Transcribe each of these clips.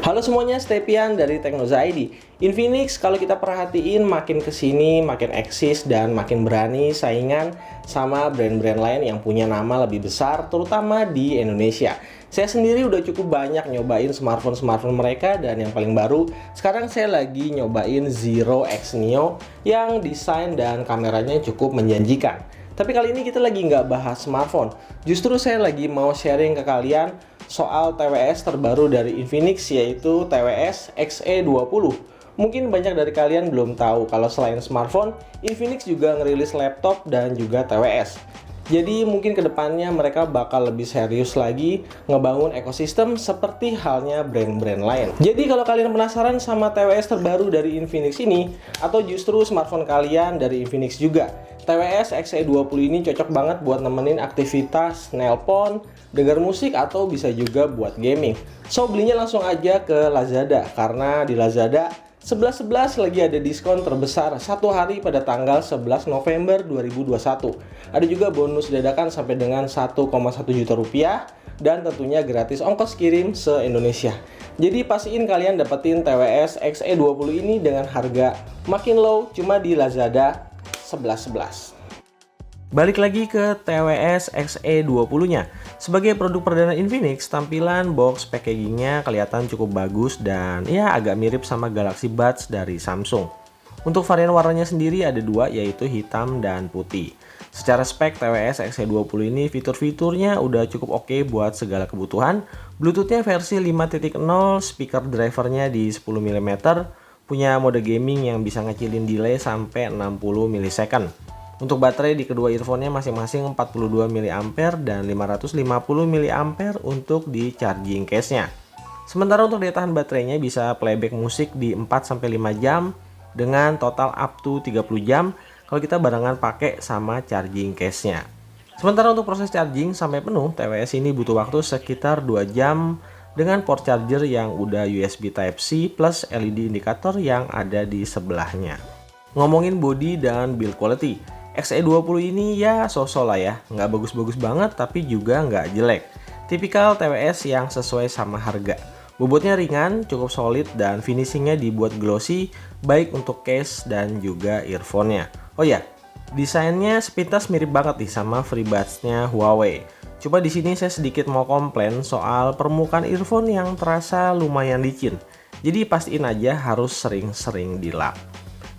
Halo semuanya, Stepian dari Teknoza ID. Infinix kalau kita perhatiin makin kesini makin eksis dan makin berani saingan sama brand-brand lain yang punya nama lebih besar terutama di Indonesia. Saya sendiri udah cukup banyak nyobain smartphone mereka dan yang paling baru sekarang saya lagi nyobain Zero X Neo yang desain dan kameranya cukup menjanjikan. Tapi kali ini kita lagi nggak bahas smartphone. Justru saya lagi mau sharing ke kalian soal TWS terbaru dari Infinix, yaitu TWS Xe20. Mungkin banyak dari kalian belum tahu kalau selain smartphone, Infinix juga ngerilis laptop dan juga TWS. Jadi mungkin kedepannya mereka bakal lebih serius lagi ngebangun ekosistem seperti halnya brand-brand lain. Jadi kalau kalian penasaran sama TWS terbaru dari Infinix ini, atau justru smartphone kalian dari Infinix juga, TWS Xe20 ini cocok banget buat nemenin aktivitas nelpon, dengar musik, atau bisa juga buat gaming. So belinya langsung aja ke Lazada, karena di Lazada 11.11 lagi ada diskon terbesar satu hari pada tanggal 11 November 2021. Ada juga bonus dadakan sampai dengan 1,1 juta rupiah dan tentunya gratis ongkos kirim se-Indonesia. Jadi pastiin kalian dapetin TWS Xe20 ini dengan harga makin low cuma di Lazada 11.11. Balik lagi ke TWS Xe20-nya. Sebagai produk perdana Infinix, tampilan box packagingnya kelihatan cukup bagus dan ya agak mirip sama Galaxy Buds dari Samsung. Untuk varian warnanya sendiri ada dua, yaitu hitam dan putih. Secara spek TWS Xe20 ini fitur-fiturnya udah cukup oke buat segala kebutuhan. Bluetooth-nya versi 5.0, speaker drivernya di 10 mm, punya mode gaming yang bisa ngecilin delay sampai 60 ms. Untuk baterai di kedua earphone-nya masing-masing 42 mAh dan 550 mAh untuk di charging case-nya. Sementara untuk daya tahan baterainya bisa playback musik di 4-5 jam dengan total up to 30 jam kalau kita barengan pakai sama charging case-nya. Sementara untuk proses charging sampai penuh, TWS ini butuh waktu sekitar 2 jam dengan port charger yang udah USB Type-C plus LED indikator yang ada di sebelahnya. Ngomongin body dan build quality, Xe20 ini ya so-so lah ya, nggak bagus-bagus banget tapi juga nggak jelek. Tipikal TWS yang sesuai sama harga. Bobotnya ringan, cukup solid, dan finishingnya dibuat glossy, baik untuk case dan juga earphone-nya. Oh ya, desainnya sepintas mirip banget nih sama FreeBuds-nya Huawei. Coba di sini saya sedikit mau komplain soal permukaan earphone yang terasa lumayan licin. Jadi pastiin aja harus sering-sering dilap.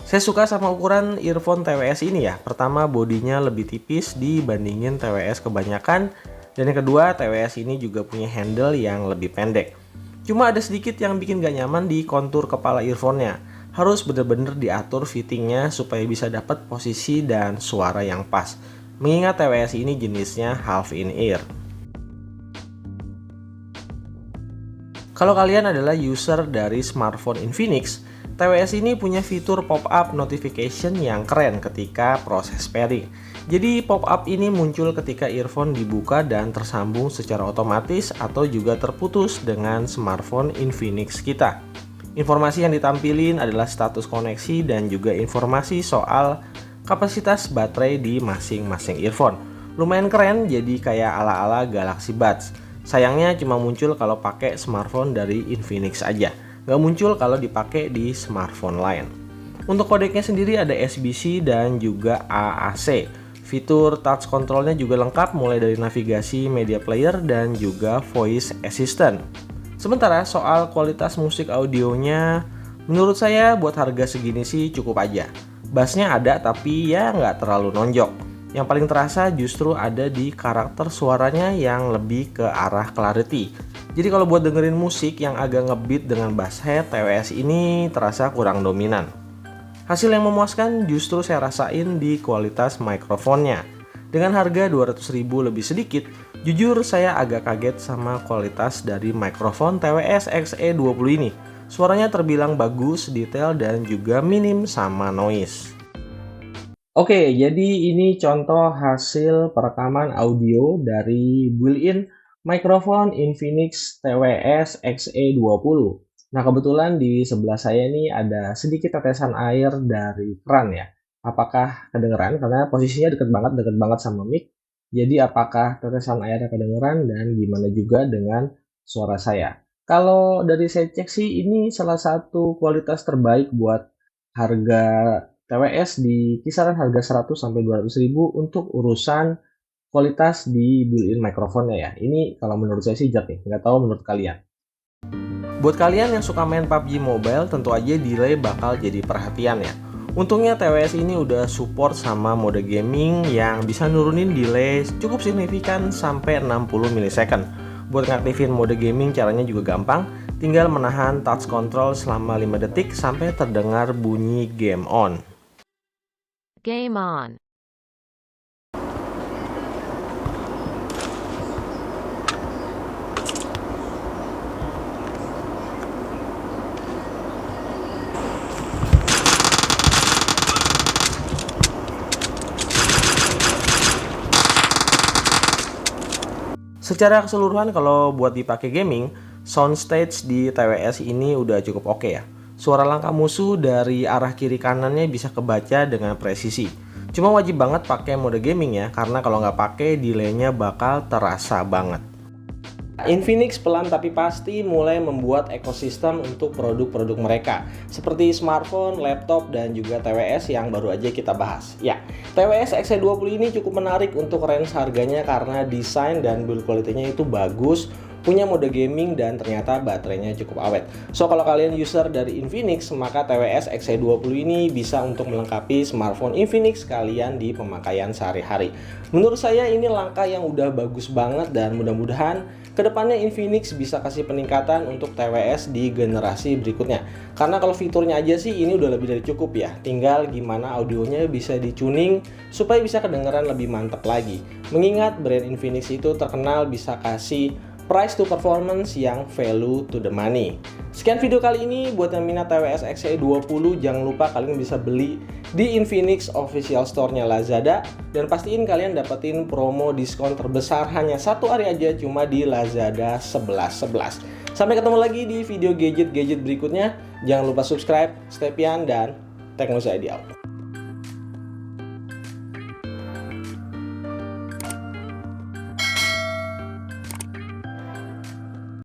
Saya suka sama ukuran earphone TWS ini ya. Pertama, bodinya lebih tipis dibandingin TWS kebanyakan. Dan yang kedua, TWS ini juga punya handle yang lebih pendek. Cuma ada sedikit yang bikin gak nyaman di kontur kepala earphone-nya. Harus bener-bener diatur fittingnya supaya bisa dapat posisi dan suara yang pas. Mengingat TWS ini jenisnya half in ear. Kalau kalian adalah user dari smartphone Infinix, TWS ini punya fitur pop-up notification yang keren ketika proses pairing. Jadi pop-up ini muncul ketika earphone dibuka dan tersambung secara otomatis atau juga terputus dengan smartphone Infinix kita. Informasi yang ditampilin adalah status koneksi dan juga informasi soal kapasitas baterai di masing-masing earphone. Lumayan keren, jadi kayak ala-ala Galaxy Buds. Sayangnya cuma muncul kalau pakai smartphone dari Infinix aja. Nggak muncul kalau dipakai di smartphone lain. Untuk kodeknya sendiri ada SBC dan juga AAC. Fitur touch controlnya juga lengkap, mulai dari navigasi, media player, dan juga voice assistant. Sementara soal kualitas musik audionya, menurut saya buat harga segini sih cukup aja. Bassnya ada tapi ya nggak terlalu nonjok. Yang paling terasa justru ada di karakter suaranya yang lebih ke arah clarity. Jadi kalau buat dengerin musik yang agak ngebeat dengan bass head, TWS ini terasa kurang dominan. Hasil yang memuaskan justru saya rasain di kualitas mikrofonnya. Dengan harga 200.000 lebih sedikit, jujur saya agak kaget sama kualitas dari mikrofon TWS Xe20 ini. Suaranya terbilang bagus, detail, dan juga minim sama noise. Oke, jadi ini contoh hasil perekaman audio dari built-in mikrofon Infinix TWS Xe20. Nah, kebetulan di sebelah saya ini ada sedikit tetesan air dari keran ya. Apakah kedengeran? Karena posisinya deket banget sama mic. Jadi apakah tetesan airnya kedengeran dan gimana juga dengan suara saya? Kalau dari saya cek sih ini salah satu kualitas terbaik buat harga TWS di kisaran harga 100 sampai 200 ribu untuk urusan kualitas di built-in microphone-nya ya. Ini kalau menurut saya sih jat nih, nggak tahu menurut kalian. Buat kalian yang suka main PUBG Mobile, tentu aja delay bakal jadi perhatian ya. Untungnya TWS ini udah support sama mode gaming yang bisa nurunin delay cukup signifikan sampai 60 millisecond. Buat ngaktifin mode gaming caranya juga gampang, tinggal menahan touch control selama 5 detik sampai terdengar bunyi game on. Game on. Secara keseluruhan kalau buat dipakai gaming, soundstage di TWS ini udah cukup oke ya. Suara langkah musuh dari arah kiri kanannya bisa kebaca dengan presisi. Cuma wajib banget pakai mode gaming ya, karena kalau nggak pakai delaynya bakal terasa banget. Infinix pelan tapi pasti mulai membuat ekosistem untuk produk-produk mereka seperti smartphone, laptop, dan juga TWS yang baru aja kita bahas. Ya, TWS X20 ini cukup menarik untuk range harganya karena desain dan build quality-nya itu bagus, punya mode gaming, dan ternyata baterainya cukup awet. So, kalau kalian user dari Infinix, maka TWS X20 ini bisa untuk melengkapi smartphone Infinix kalian di pemakaian sehari-hari. Menurut saya ini langkah yang udah bagus banget dan mudah-mudahan kedepannya Infinix bisa kasih peningkatan untuk TWS di generasi berikutnya. Karena kalau fiturnya aja sih ini udah lebih dari cukup ya. Tinggal gimana audionya bisa dicuning supaya bisa kedengaran lebih mantap lagi. Mengingat brand Infinix itu terkenal bisa kasih price to performance yang value to the money. Sekian video kali ini. Buat yang minat TWS X20, jangan lupa kalian bisa beli di Infinix official store-nya Lazada, dan pastiin kalian dapetin promo diskon terbesar hanya 1 hari aja cuma di Lazada 11.11. Sampai ketemu lagi di video gadget-gadget berikutnya. Jangan lupa subscribe, stay pian, dan Teknoza ID out.